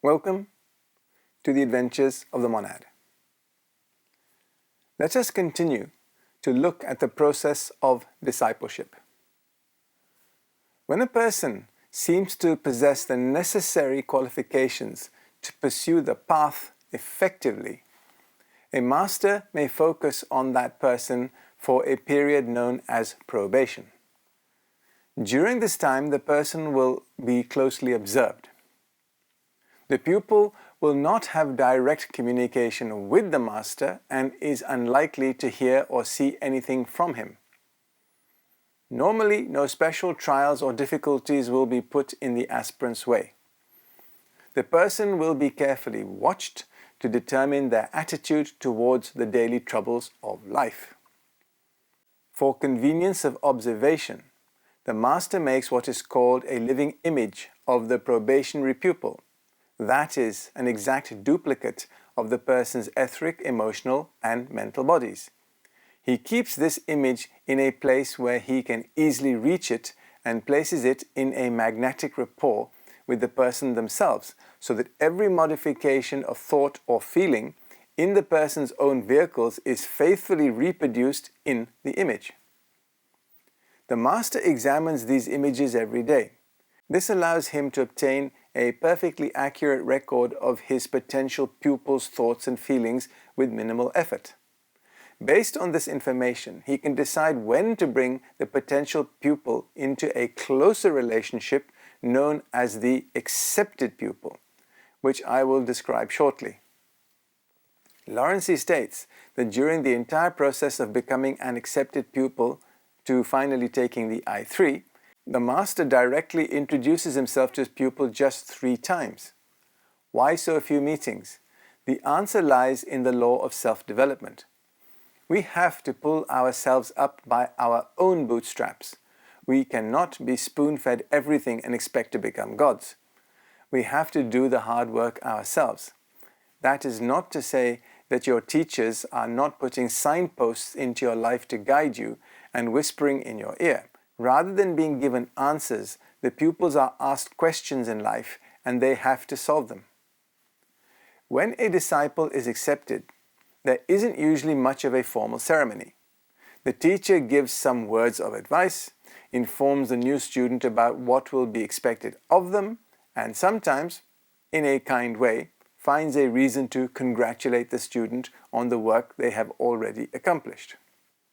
Welcome to the adventures of the monad. Let us continue to look at the process of discipleship. When a person seems to possess the necessary qualifications to pursue the path effectively, a master may focus on that person for a period known as probation. During this time, the person will be closely observed. The pupil will not have direct communication with the master and is unlikely to hear or see anything from him. Normally, no special trials or difficulties will be put in the aspirant's way. The person will be carefully watched to determine their attitude towards the daily troubles of life. For convenience of observation, the master makes what is called a living image of the probationary pupil. That is, an exact duplicate of the person's etheric, emotional, and mental bodies. He keeps this image in a place where he can easily reach it and places it in a magnetic rapport with the person themselves, so that every modification of thought or feeling in the person's own vehicles is faithfully reproduced in the image. The master examines these images every day. This allows him to obtain a perfectly accurate record of his potential pupil's thoughts and feelings with minimal effort. Based on this information, he can decide when to bring the potential pupil into a closer relationship known as the accepted pupil, which I will describe shortly. Lawrence states that during the entire process of becoming an accepted pupil to finally taking the I-3, the master directly introduces himself to his pupil just 3 times. Why so few meetings? The answer lies in the law of self-development. We have to pull ourselves up by our own bootstraps. We cannot be spoon-fed everything and expect to become gods. We have to do the hard work ourselves. That is not to say that your teachers are not putting signposts into your life to guide you and whispering in your ear. Rather than being given answers, the pupils are asked questions in life and they have to solve them. When a disciple is accepted, there isn't usually much of a formal ceremony. The teacher gives some words of advice, informs the new student about what will be expected of them, and sometimes, in a kind way, finds a reason to congratulate the student on the work they have already accomplished.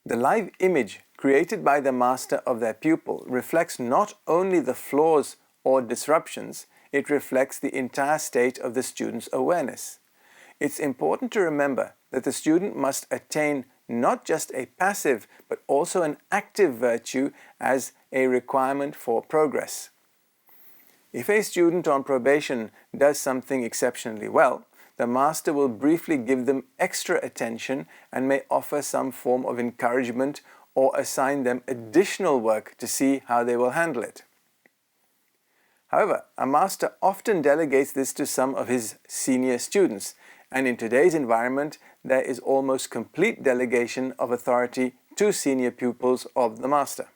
The live image created by the master of their pupil reflects not only the flaws or disruptions, it reflects the entire state of the student's awareness. It's important to remember that the student must attain not just a passive but also an active virtue as a requirement for progress. If a student on probation does something exceptionally well, the master will briefly give them extra attention and may offer some form of encouragement or assign them additional work to see how they will handle it. However, a master often delegates this to some of his senior students, and in today's environment, there is almost complete delegation of authority to senior pupils of the master.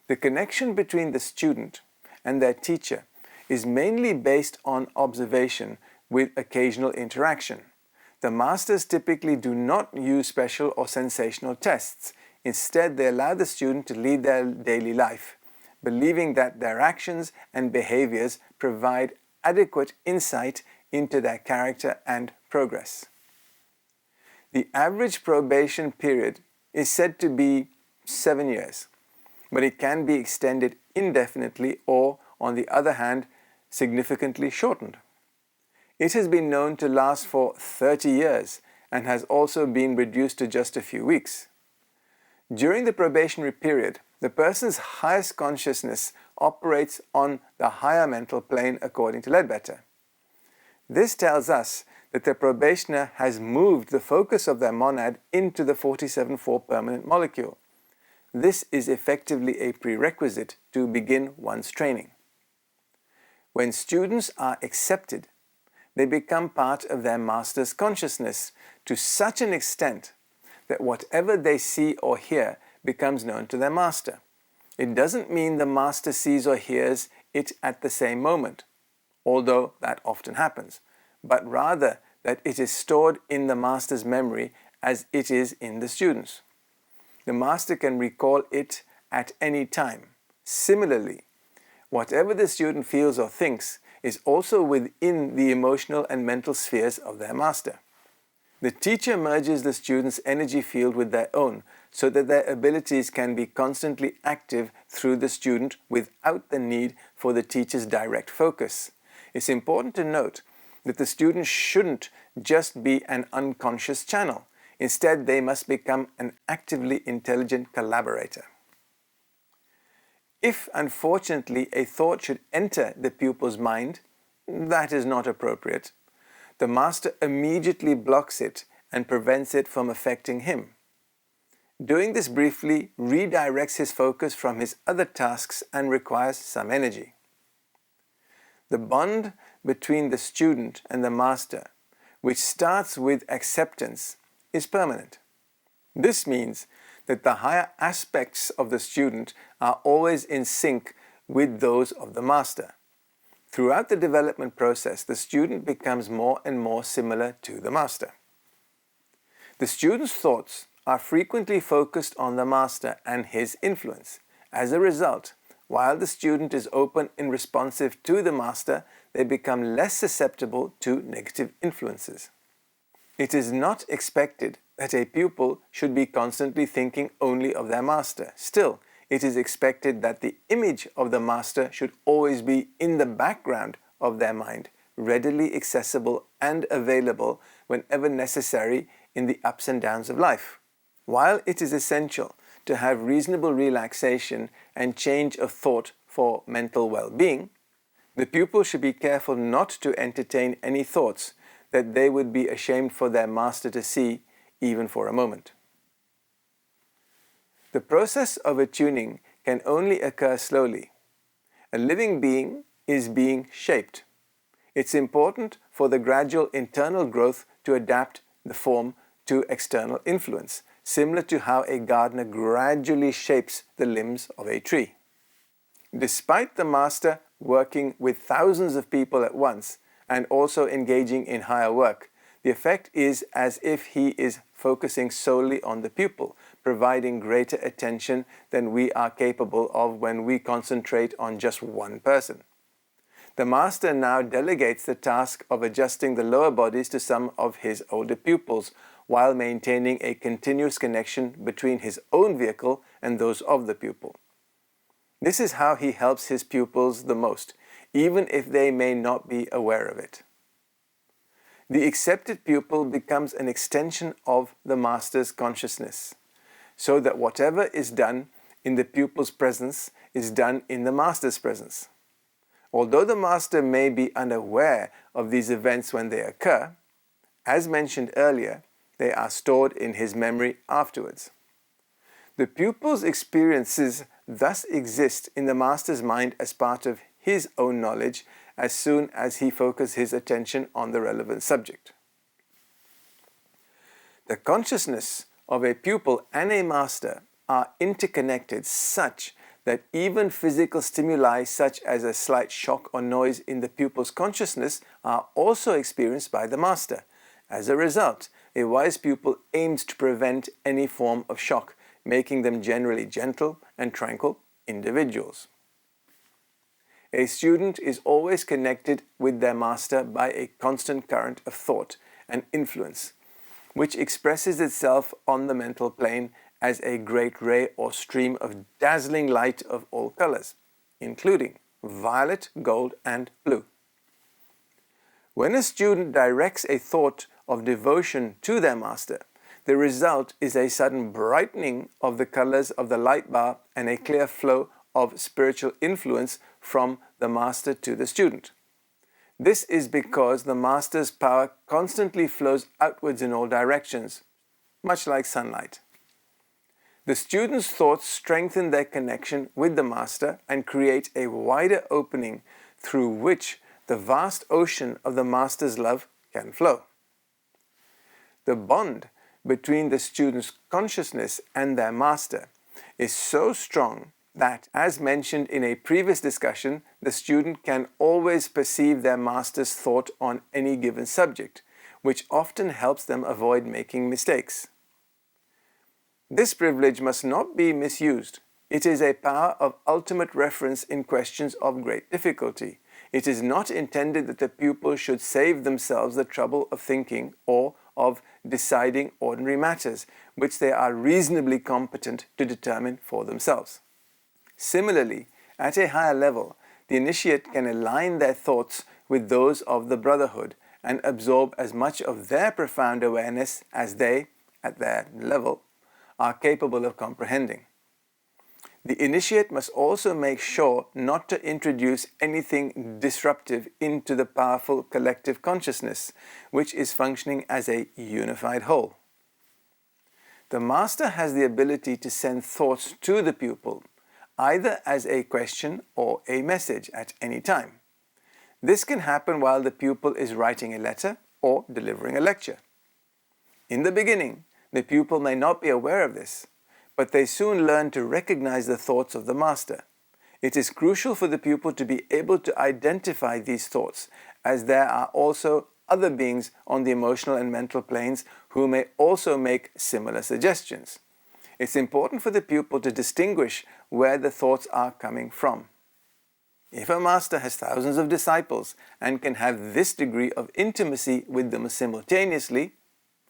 The connection between the student and their teacher is mainly based on observation with occasional interaction. The masters typically do not use special or sensational tests. Instead, they allow the student to lead their daily life, believing that their actions and behaviors provide adequate insight into their character and progress. The average probation period is said to be 7 years, but it can be extended indefinitely or, on the other hand, significantly shortened. It has been known to last for 30 years and has also been reduced to just a few weeks. During the probationary period, the person's highest consciousness operates on the higher mental plane according to Ledbetter. This tells us that the probationer has moved the focus of their monad into the 47-4 permanent molecule. This is effectively a prerequisite to begin one's training. When students are accepted, they become part of their master's consciousness to such an extent that whatever they see or hear becomes known to their master. It doesn't mean the master sees or hears it at the same moment. although that often happens, but rather that it is stored in the master's memory as it is in the student's. The master can recall it at any time. Similarly, whatever the student feels or thinks is also within the emotional and mental spheres of their master. The teacher merges the student's energy field with their own so that their abilities can be constantly active through the student without the need for the teacher's direct focus. It's important to note that the student shouldn't just be an unconscious channel. Instead, they must become an actively intelligent collaborator. If, unfortunately, a thought should enter the pupil's mind, that is not appropriate. The master immediately blocks it and prevents it from affecting him. Doing this briefly redirects his focus from his other tasks and requires some energy. The bond between the student and the master, which starts with acceptance, is permanent. This means that the higher aspects of the student are always in sync with those of the master. Throughout the development process, the student becomes more and more similar to the master. The student's thoughts are frequently focused on the master and his influence. As a result, while the student is open and responsive to the master, they become less susceptible to negative influences. It is not expected that a pupil should be constantly thinking only of their master. Still, it is expected that the image of the master should always be in the background of their mind, readily accessible and available whenever necessary in the ups and downs of life. While it is essential to have reasonable relaxation and change of thought for mental well-being, the pupil should be careful not to entertain any thoughts that they would be ashamed for their master to see, even for a moment. The process of attuning can only occur slowly. A living being is being shaped. It's important for the gradual internal growth to adapt the form to external influence, similar to how a gardener gradually shapes the limbs of a tree. Despite the master working with thousands of people at once and also engaging in higher work, the effect is as if he is focusing solely on the pupil, providing greater attention than we are capable of when we concentrate on just one person. The master now delegates the task of adjusting the lower bodies to some of his older pupils, while maintaining a continuous connection between his own vehicle and those of the pupil. This is how he helps his pupils the most, even if they may not be aware of it. The accepted pupil becomes an extension of the master's consciousness, so that whatever is done in the pupil's presence is done in the master's presence. Although the master may be unaware of these events when they occur, as mentioned earlier, they are stored in his memory afterwards. The pupil's experiences thus exist in the master's mind as part of his own knowledge as soon as he focuses his attention on the relevant subject. The consciousness of a pupil and a master are interconnected such that even physical stimuli such as a slight shock or noise in the pupil's consciousness are also experienced by the master. As a result, a wise pupil aims to prevent any form of shock, making them generally gentle and tranquil individuals. A student is always connected with their master by a constant current of thought and influence, which expresses itself on the mental plane as a great ray or stream of dazzling light of all colors, including violet, gold, and blue. When a student directs a thought of devotion to their master, the result is a sudden brightening of the colors of the light bar and a clear flow of spiritual influence from the master to the student. This is because the master's power constantly flows outwards in all directions, much like sunlight. The student's thoughts strengthen their connection with the master and create a wider opening through which the vast ocean of the master's love can flow. The bond between the student's consciousness and their master is so strong that, as mentioned in a previous discussion, the student can always perceive their master's thought on any given subject, which often helps them avoid making mistakes. This privilege must not be misused. It is a power of ultimate reference in questions of great difficulty. It is not intended that the pupil should save themselves the trouble of thinking or of deciding ordinary matters, which they are reasonably competent to determine for themselves. Similarly, at a higher level, the initiate can align their thoughts with those of the brotherhood and absorb as much of their profound awareness as they, at their level, are capable of comprehending. The initiate must also make sure not to introduce anything disruptive into the powerful collective consciousness, which is functioning as a unified whole. The master has the ability to send thoughts to the pupil, either as a question or a message at any time. This can happen while the pupil is writing a letter or delivering a lecture. In the beginning, the pupil may not be aware of this, but they soon learn to recognize the thoughts of the master. It is crucial for the pupil to be able to identify these thoughts, as there are also other beings on the emotional and mental planes who may also make similar suggestions. It's important for the pupil to distinguish where the thoughts are coming from. If a master has thousands of disciples and can have this degree of intimacy with them simultaneously,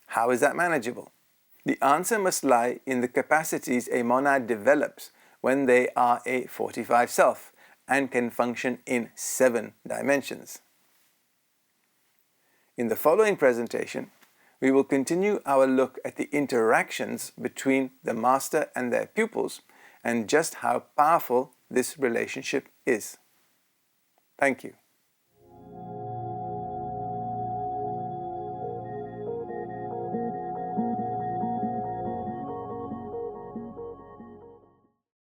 how is that manageable? The answer must lie in the capacities a monad develops when they are a 45 self and can function in 7 dimensions. In the following presentation, we will continue our look at the interactions between the master and their pupils and just how powerful this relationship is. Thank you.